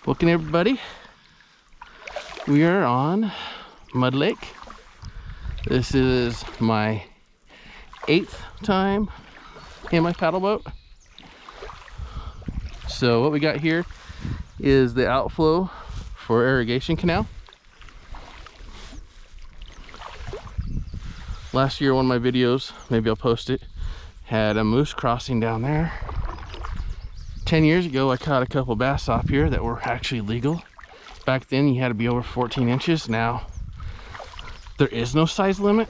Welcome everybody. We are on Mud Lake. This is my 8th time in my paddle boat. So what we got here is the outflow for irrigation canal. Last year, one of my videos, maybe I'll post it, had a moose crossing down there. 10 years ago, I caught a couple bass off here that were actually legal. Back then, you had to be over 14 inches. Now, there is no size limit.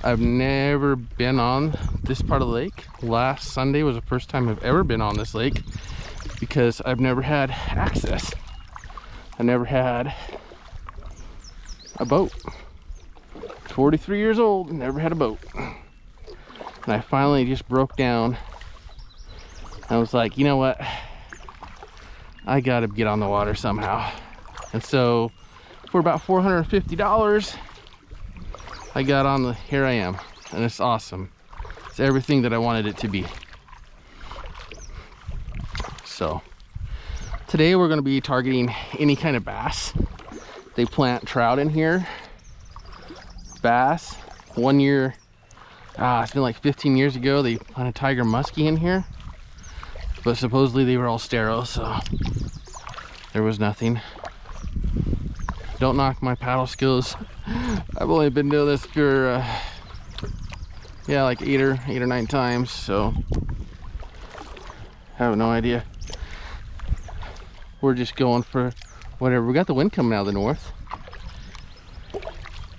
I've never been on this part of the lake. Last Sunday was the first time I've ever been on this lake because I've never had access. I never had a boat. 43 years old, never had a boat. And I finally just broke down. I was like, you know what? I gotta get on the water somehow. And so for about $450, I got on the, here I am. And it's awesome. It's everything that I wanted it to be. So today we're gonna be targeting any kind of bass. They plant trout in here, bass. One year, it's been like 15 years ago, they planted tiger muskie in here. But supposedly they were all sterile, so there was nothing. Don't knock my paddle skills. I've only been doing this for, yeah, like eight or 9 times, so I have no idea. We're just going for whatever. We got the wind coming out of the north,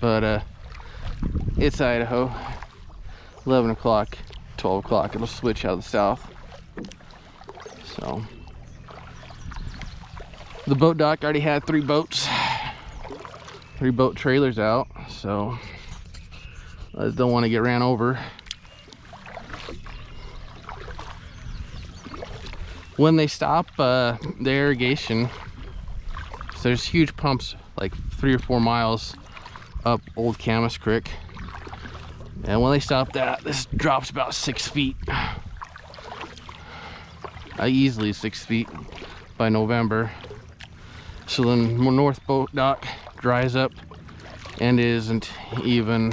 but it's Idaho. 11 o'clock, 12 o'clock, it'll switch out of the south. So the boat dock already had 3 boats, 3 boat trailers out, so I just don't want to get ran over. When they stop the irrigation, so there's huge pumps like 3 or 4 miles up Old Camas Creek, and when they stop that, this drops about 6 feet. Easily 6 feet by November. So then north boat dock dries up and isn't even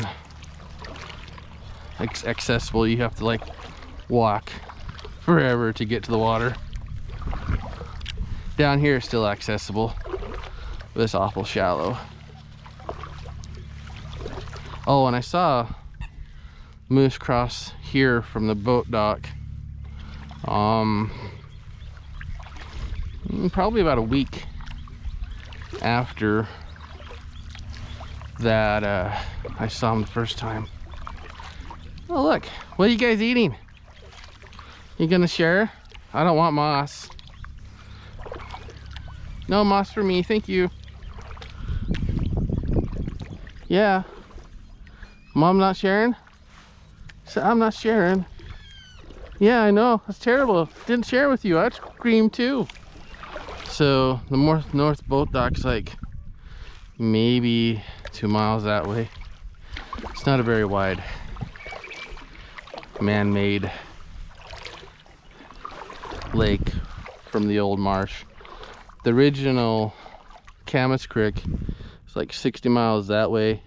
accessible. You have to like walk forever to get to the water. Down here is still accessible, but it's awful shallow. Oh, and I saw moose cross here from the boat dock. Probably about a week after that I saw him the first time. Oh look, what are you guys eating? You gonna share? I don't want moss. No moss for me, thank you. Yeah. Mom not sharing? So I'm not sharing. Yeah, I know, that's terrible. Didn't share with you, I'd scream too. So the north boat dock's like maybe 2 miles that way. It's not a very wide man-made lake from the old marsh. The original Camas Creek is like 60 miles that way,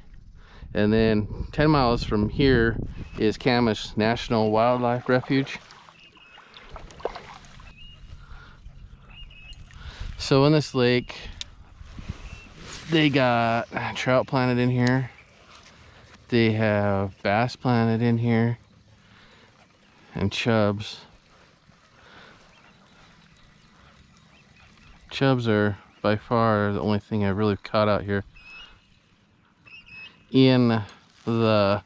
and then 10 miles from here is Camas National Wildlife Refuge. So in this lake, they got trout planted in here. They have bass planted in here and chubs. Chubs are by far the only thing I've really caught out here. In the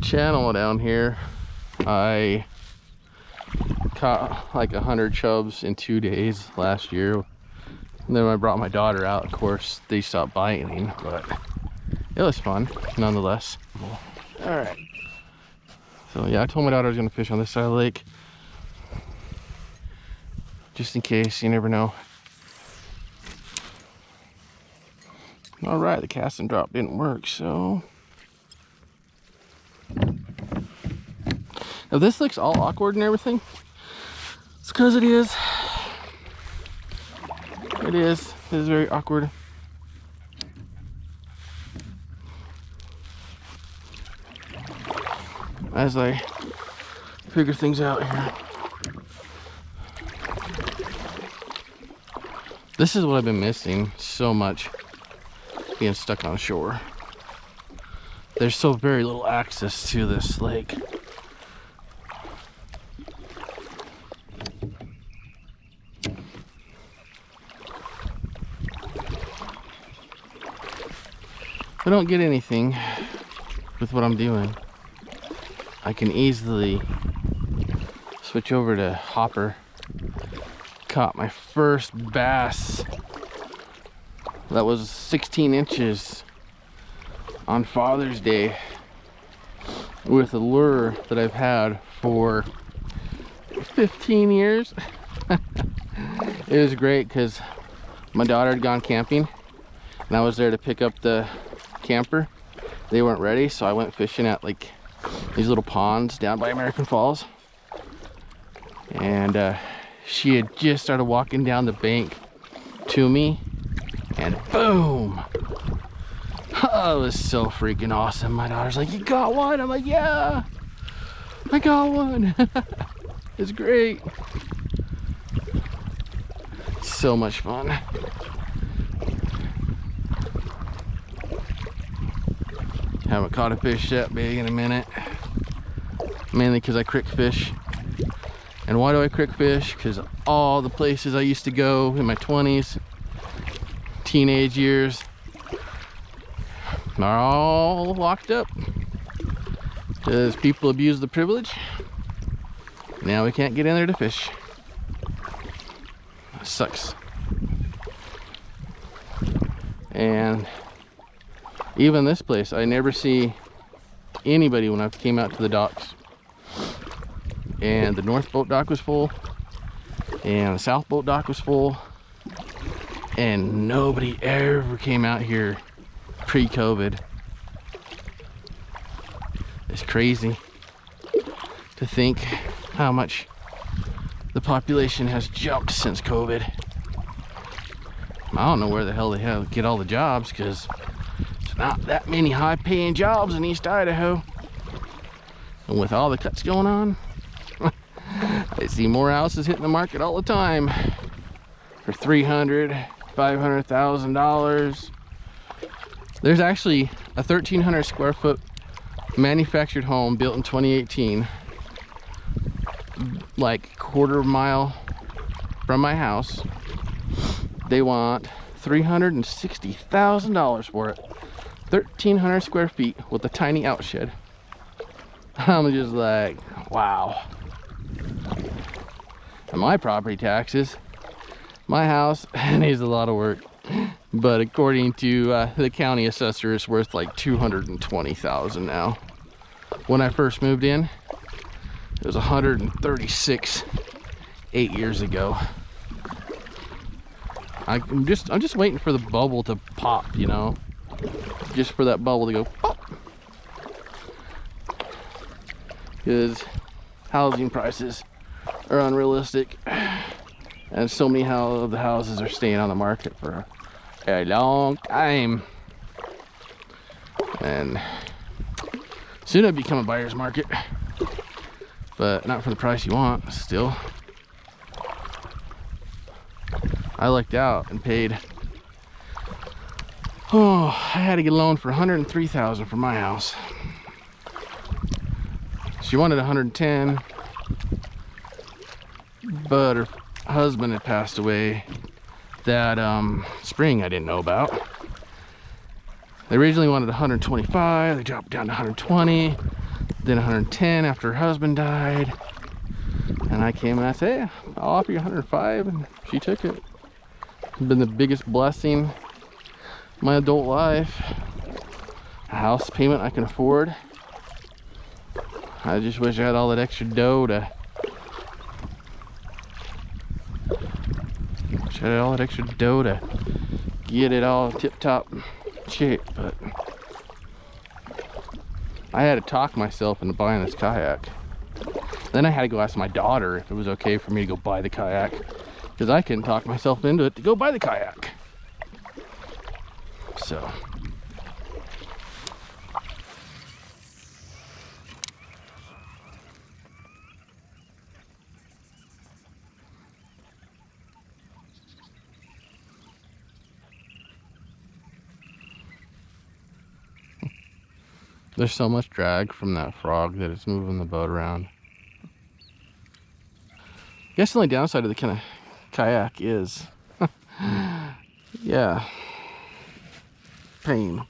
channel down here, I caught like 100 chubs in 2 days last year. And then when I brought my daughter out, of course, they stopped biting, but it was fun nonetheless. All right. So yeah, I told my daughter I was gonna fish on this side of the lake, just in case, you never know. All right, the cast and drop didn't work, so. Now this looks all awkward and everything. It's because it is. It is very awkward. As I figure things out here. This is what I've been missing so much, being stuck on shore. There's so very little access to this lake. I don't get anything with what I'm doing. I can easily switch over to hopper. Caught my first bass that was 16 inches on Father's Day with a lure that I've had for 15 years. It was great because my daughter had gone camping and I was there to pick up the camper. They weren't ready, so I went fishing at like these little ponds down by American Falls, and she had just started walking down the bank to me, and boom! Oh, it was so freaking awesome. My daughter's like, "You got one?" I'm like, "Yeah, I got one." It's great. So much fun. Haven't caught a fish that big in a minute. Mainly because I crick fish. And why do I crick fish? Because all the places I used to go in my 20s, teenage years, are all locked up. Because people abuse the privilege. Now we can't get in there to fish. It sucks. And even this place, I never see anybody when I came out to the docks. And the north boat dock was full, and the south boat dock was full, and nobody ever came out here pre-COVID. It's crazy to think how much the population has jumped since COVID. I don't know where the hell they get all the jobs, because not that many high-paying jobs in East Idaho, and with all the cuts going on, I see more houses hitting the market all the time for $300,000, $500,000. There's actually a 1,300 square foot manufactured home built in 2018, like quarter mile from my house. They want $360,000 for it. 1,300 square feet with a tiny outshed. I'm just like, wow. And my property taxes, my house needs a lot of work, but according to the county assessor, it's worth like $220,000 now. When I first moved in, it was 136 8 years ago. I'm just waiting for the bubble to pop, you know, just for that bubble to go pop, because housing prices are unrealistic, and so many of the houses are staying on the market for a long time, and soon it'll become a buyer's market, but not for the price you want. Still, I lucked out and paid, I had to get a loan for $103,000 for my house. She wanted $110,000, but her husband had passed away that spring I didn't know about. They originally wanted $125,000, they dropped down to $120,000, then $110,000 after her husband died. And I came and I said, "Hey, I'll offer you $105,000, and she took it. It's been the biggest blessing of my adult life. A house payment I can afford. I just wish I had all that extra dough to get it all tip-top shape, but I had to talk myself into buying this kayak. Then I had to go ask my daughter if it was okay for me to go buy the kayak, because I couldn't talk myself into it to go buy the kayak. So there's so much drag from that frog that it's moving the boat around. I guess the only downside of the kind of kayak is, yeah, pain.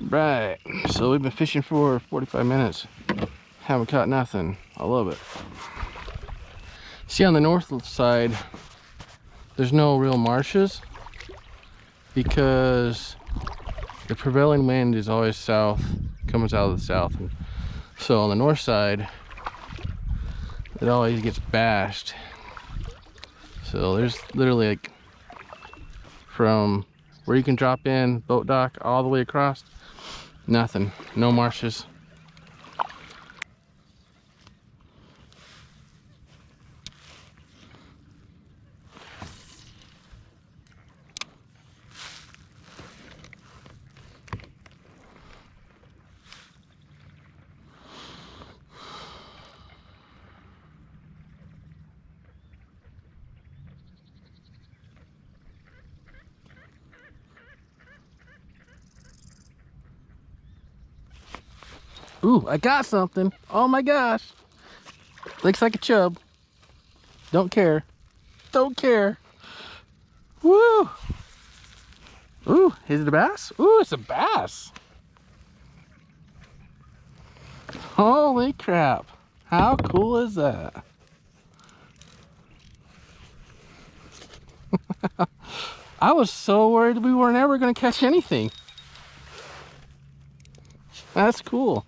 Right, so we've been fishing for 45 minutes. Haven't caught nothing. I love it. See, on the north side, there's no real marshes because the prevailing wind is always south, comes out of the south. And so on the north side, it always gets bashed. So there's literally like from where you can drop in, boat dock, all the way across, nothing, no marshes. Ooh, I got something. Oh my gosh. Looks like a chub. Don't care. Don't care. Woo. Ooh, is it a bass? Ooh, it's a bass. Holy crap. How cool is that? I was so worried we weren't ever going to catch anything. That's cool.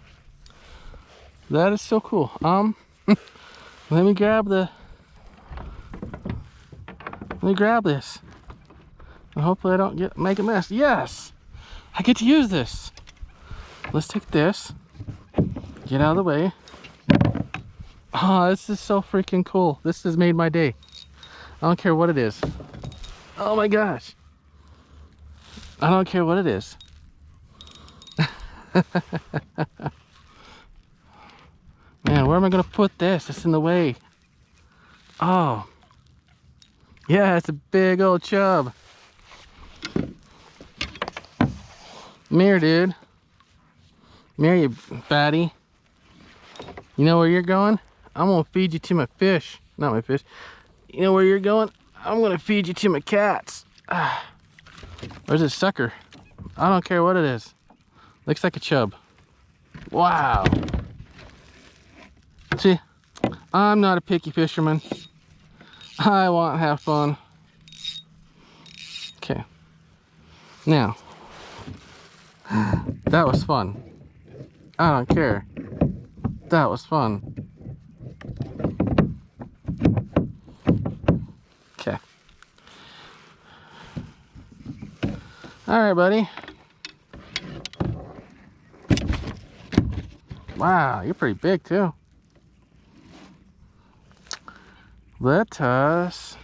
That is so cool. Let me grab this. And hopefully I don't make a mess. Yes! I get to use this. Let's take this. Get out of the way. Oh, this is so freaking cool. This has made my day. I don't care what it is. Oh my gosh. I don't care what it is. Man, where am I gonna put this? It's in the way. Oh. Yeah, it's a big old chub. Come here, dude. Come here, you fatty. You know where you're going? I'm gonna feed you to my fish. Not my fish. You know where you're going? I'm gonna feed you to my cats. Where's this sucker? I don't care what it is. Looks like a chub. Wow. See, I'm not a picky fisherman. I want to have fun. Okay. Now, that was fun. I don't care. That was fun. Okay. All right, buddy. Wow, you're pretty big too. Let us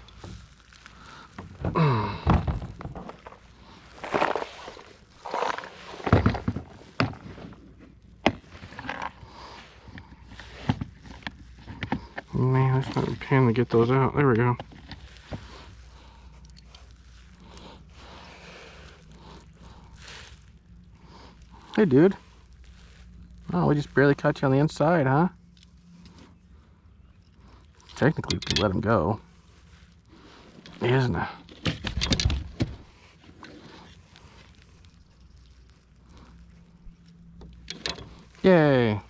man, it's not a pain to get those out. There we go. Hey, dude. Oh, we just barely caught you on the inside, huh? Technically, we could let him go. Isn't it? Yay.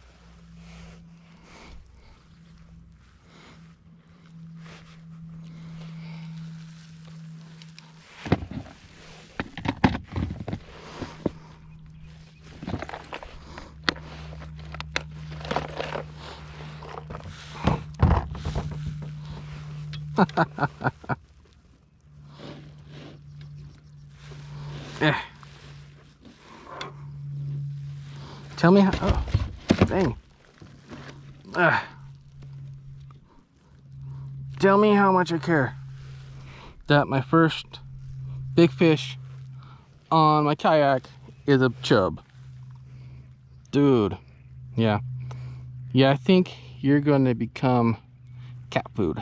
Tell me how, oh, dang. Tell me how much I care that my first big fish on my kayak is a chub. Dude, yeah. Yeah, I think you're going to become cat food.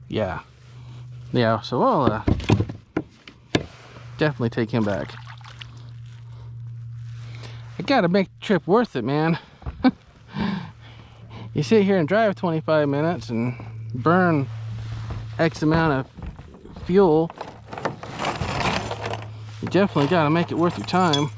Yeah. Yeah, so I'll definitely take him back. I gotta make the trip worth it, man. You sit here and drive 25 minutes and burn X amount of fuel. You definitely gotta make it worth your time.